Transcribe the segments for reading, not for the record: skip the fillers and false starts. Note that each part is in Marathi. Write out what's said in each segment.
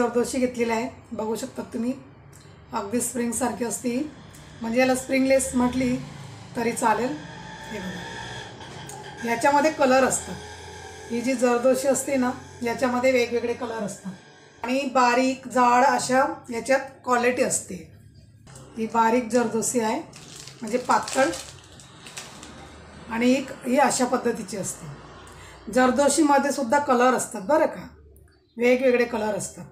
जरदोशी घेतलेली आहे, बघू शकता तुम्ही. अगदी स्प्रिंग सारखी असते, म्हणजे याला स्प्रिंगलेस म्हटली तरी चालेल. हे बघा, याच्यामध्ये कलर असतात. ही जी जरदोशी असते ना, याच्यामध्ये वेगवेगळे कलर असतात आणि बारीक जाड अशा याच्यात क्वालिटी असते. ही बारीक जरदोशी आहे, म्हणजे पातळ, आणि ही अशा पद्धतीची असते. जरदोशीमध्ये सुद्धा कलर असतात बरं का, वेगवेगळे कलर असतात.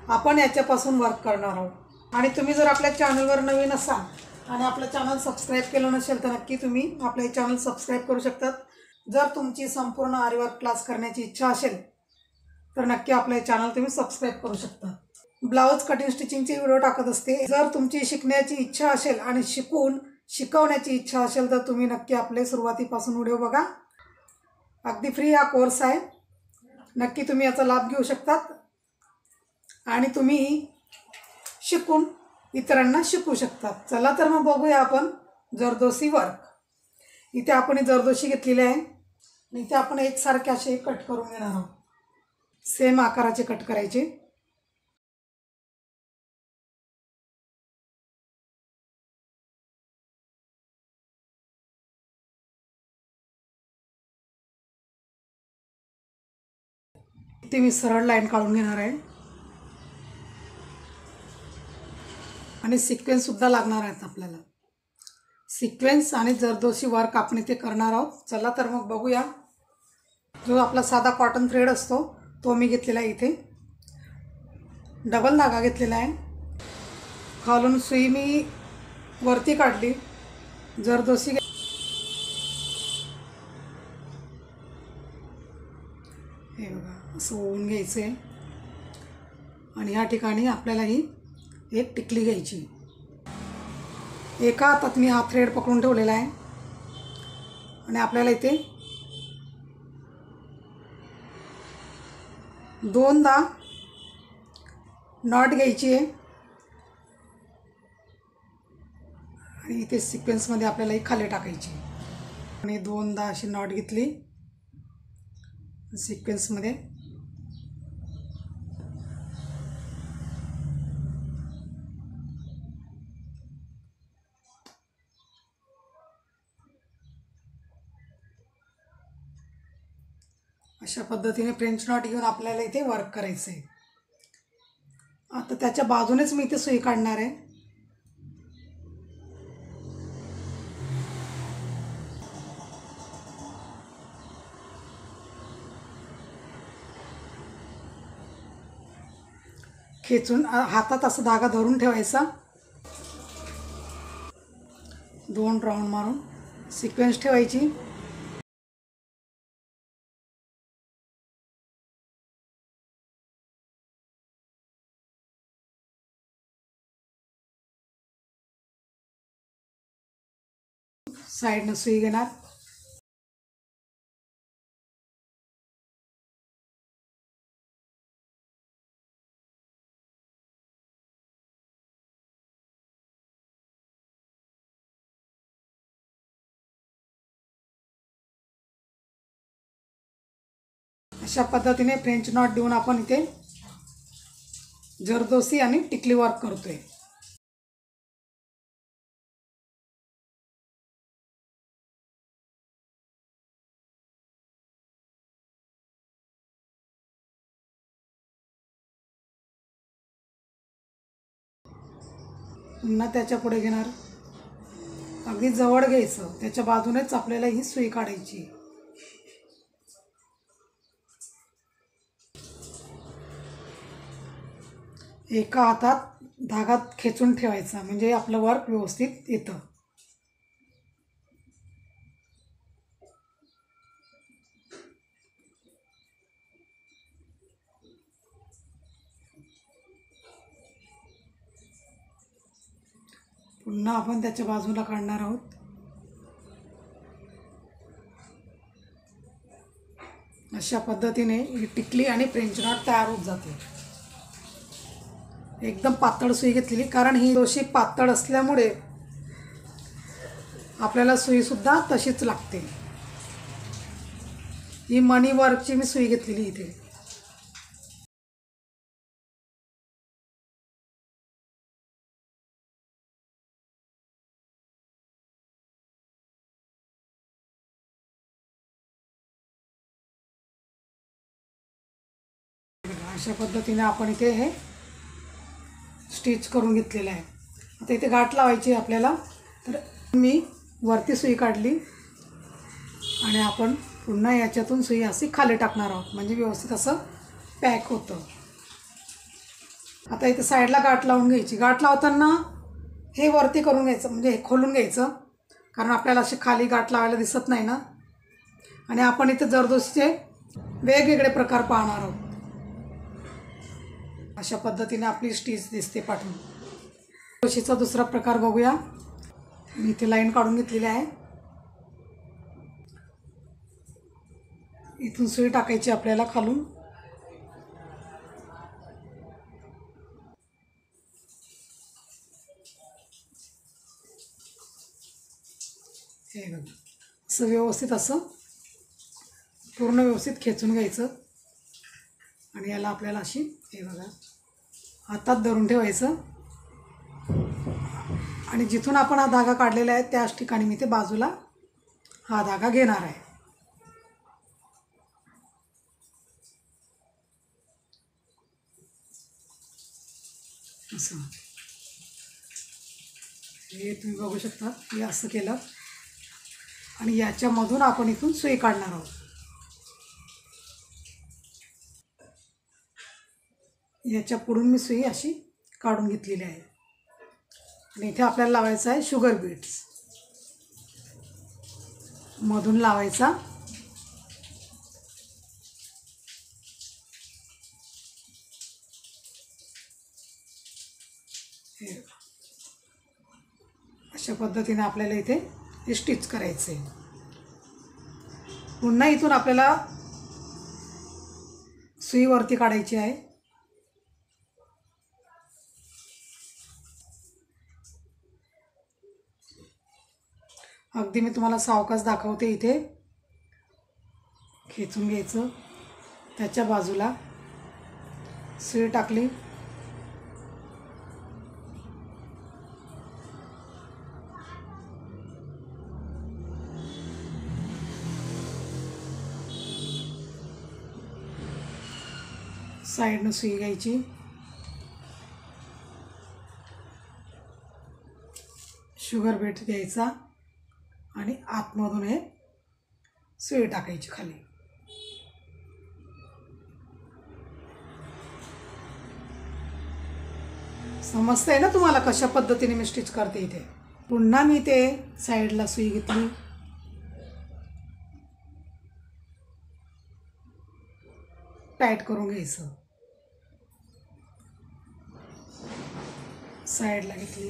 आपण याच्यापासून वर्क करणार आहोत. आणि तुम्ही जर आपल्या चॅनलवर नवीन असाल आणि आपलं चॅनल सबस्क्राईब केलं नसेल तर नक्की तुम्ही आपले चॅनल सबस्क्राईब करू शकतात. जर तुमची संपूर्ण आरी वर्क क्लास करण्याची इच्छा असेल तर नक्की आपले चॅनल तुम्ही सबस्क्राईब करू शकता. ब्लाऊज कटिंग स्टिचिंगचे व्हिडिओ टाकत असते. जर तुमची शिकण्याची इच्छा असेल आणि शिकवण्याची इच्छा असेल तर तुम्ही नक्की आपले सुरुवातीपासून व्हिडिओ बघा. अगदी फ्री हा कोर्स आहे, नक्की तुम्ही याचा लाभ घेऊ शकतात आणि तुम्ही शिकून इतरांना शिकू शकतात. चला तर मग बघूया आपण जरदोशी वर्क. इथे आपण ही जरदोशी घेतलेली आहे, इथे आपण एकसारखे असे कट करून घेणार आहोत. सेम आकाराचे कट करायचे. इथे मी सरळ लाईन काढून घेणार आहे आणि सिक्वेन्स सुद्धा लागणार आहेत आपल्याला. सिक्वेन्स आणि जरदोशी वर्क आपण इथे करणार आहोत. चला तर मग बघूया. जो आपला साधा कॉटन थ्रेड असतो तो मी घेतलेला आहे. इथे डबल धागा घेतलेला आहे. खालून सुई मी वरती काढली. जरदोशी हे बघा असं ओवून घ्यायचं आहे आणि ह्या ठिकाणी आपल्याला ही एक टिकली घ्यायची. एका हातात मी हा थ्रेड पकडून ठेवलेला आहे आणि आपल्याला इथे दोनदा नॉट घ्यायची आहे आणि इथे सिक्वेन्समध्ये आपल्याला ही खाली टाकायची. आणि दोनदा अशी नॉट घेतली सिक्वेन्समध्ये. अशा पद्धतीने फ्रेंच नॉट घेऊन आपल्याला इथे वर्क करायचं आहे. आता त्याच्या बाजूनेच मी इथे सुई काढणार आहे. खेचून हातात असं धागा धरून ठेवायचा. दोन राऊंड मारून सिक्वेन्स ठेवायची. साईडनं सुई घेणार. अशा पद्धतीने फ्रेंच नॉट देऊन आपण इथे जरदोशी आणि टिकली वर्क करतोय. पुन्हा त्याच्या पुढे घेणार. अगदी जवळ घ्यायचं, त्याच्या बाजूनेच आपल्याला ही सुई काढायची. एका हातात धागा खेचून ठेवायचा म्हणजे आपलं वर्क व्यवस्थित येतं. पुन्हा आपण त्याच्या बाजूला काढणार आहोत. अशा पद्धतीने ही टिकली आणि फ्रेंच नॉट तयार होत जाते. एकदम पातळ सुई घेतलेली, कारण ही दोशी पातळ असल्यामुळे आपल्याला सुईसुद्धा तशीच लागते. ही मनी वर्कची मी सुई घेतलेली इथे. बघा अशा पद्धतीने आपण इथे हे स्टिच करून घेतलेलं आहे. आता इथे गाठ लावायची आहे आपल्याला. तर मी वरती सुई काढली आणि आपण पुन्हा याच्यातून सुई अशी खाली टाकणार आहोत, म्हणजे व्यवस्थित असं पॅक होतं. आता इथे साईडला गाठ लावून घ्यायची. गाठ लावताना हे वरती करून घ्यायचं, म्हणजे हे खोलून घ्यायचं, कारण आपल्याला असे खाली गाठ लावायला दिसत नाही ना. आणि आपण इथे जरदोशीचे वेगवेगळे प्रकार पाहणार आहोत. अशा पद्धतीने आपली स्टिच दिसते पाठवून. जरदोशीचा दुसरा प्रकार बघूया. मी इथे लाईन काढून घेतलेली आहे. इथून सुई टाकायची आपल्याला खालून. हे बघा असं व्यवस्थित असं पूर्ण व्यवस्थित खेचून घ्यायचं आणि याला आपल्याला अशी हे बघा हातात धरून ठेवायचं आणि जिथून आपण हा धागा काढलेला आहे त्याच ठिकाणी मी ते बाजूला हा धागा घेणार आहे. असं हे तुम्ही बघू शकता. हे असं केलं आणि याच्यामधून आपण इथून सुई काढणार आहोत. याच्या पुढून मी सुई अशी काढून घेतलेली आहे आणि इथे आपल्याला लावायचं आहे शुगर बीट्स. मधून लावायचा हे अशा पद्धतीने आपल्याला इथे हे स्टिच करायचं आहे. पुन्हा इथून आपल्याला सुई वरती काढायची आहे. अगदी मी तुम्हाला सावकाश दाखवते. इथे खेचून घ्यायचं, त्याच्या बाजूला सुई टाकली, साईडनं सुई घ्यायची, शुगर बीट घ्यायचा आणि आतमधून हे सुई टाकायची खाली. समजतंय ना तुम्हाला कशा पद्धतीने मी स्टिच करते. इथे पुन्हा मी ते साईडला सुई घेतली, टाईट करून घ्यायचं, साईडला घेतली,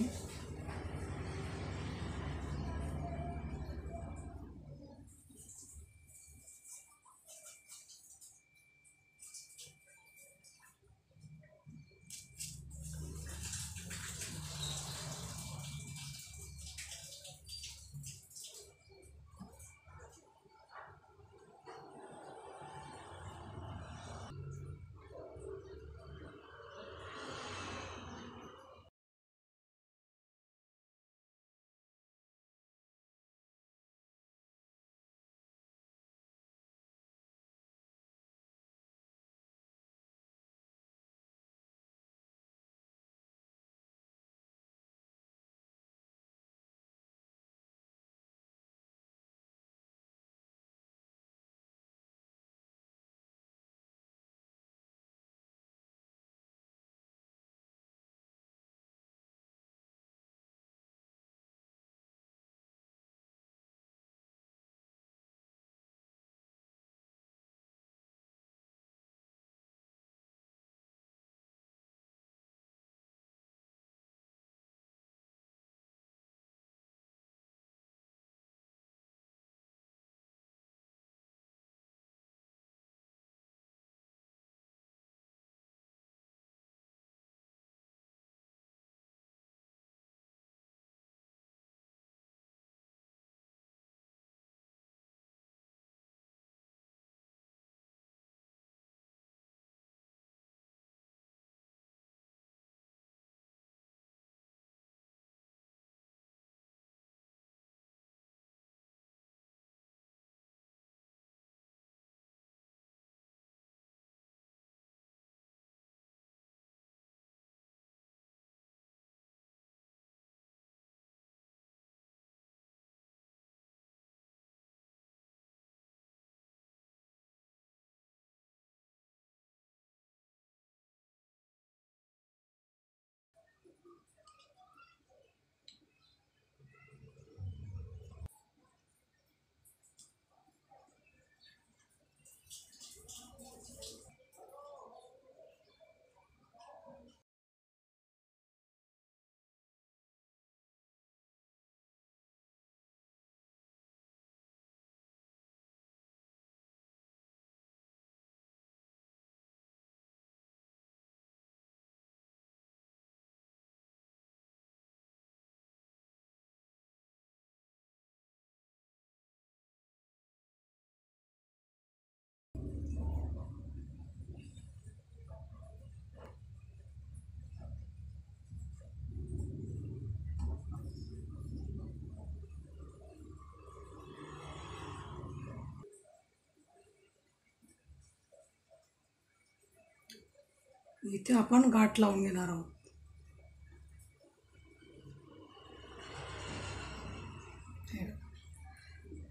इथे आपण गाठ लावून घेणार आहोत.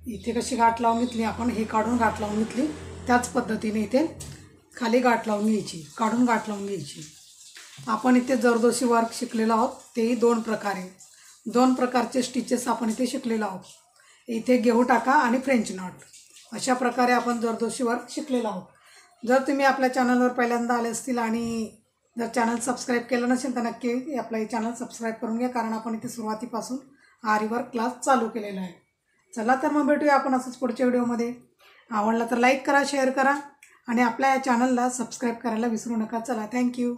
इथे कशी गाठ लावून घेतली आपण, हे काढून गाठ लावून घेतली, त्याच पद्धतीने इथे खाली गाठ लावून घ्यायची, काढून गाठ लावून घ्यायची. आपण इथे जरदोशी वर्क शिकलेलो आहोत, तेही दोन प्रकारचे स्टिचेस आपण इथे शिकलेलो आहोत. इथे घेऊ टाका आणि फ्रेंच नॉट, अशा प्रकारे आपण जरदोशी वर्क शिकलेलो आहोत. जर तुम्ही आपल्या चॅनलवर पहिल्यांदा आले असतील आणि जर चॅनल सबस्क्राईब केलं नसेल तर नक्की आपलं हे चॅनल सबस्क्राईब करून घ्या, कारण आपण इथे सुरुवातीपासून आरी वर्क क्लास चालू केलेला आहे. चला तर मग भेटूया आपण असंच पुढच्या व्हिडिओमध्ये. आवडला तर लाईक करा, शेअर करा आणि आपल्या या चॅनलला सबस्क्राईब करायला विसरू नका. चला, थँक्यू.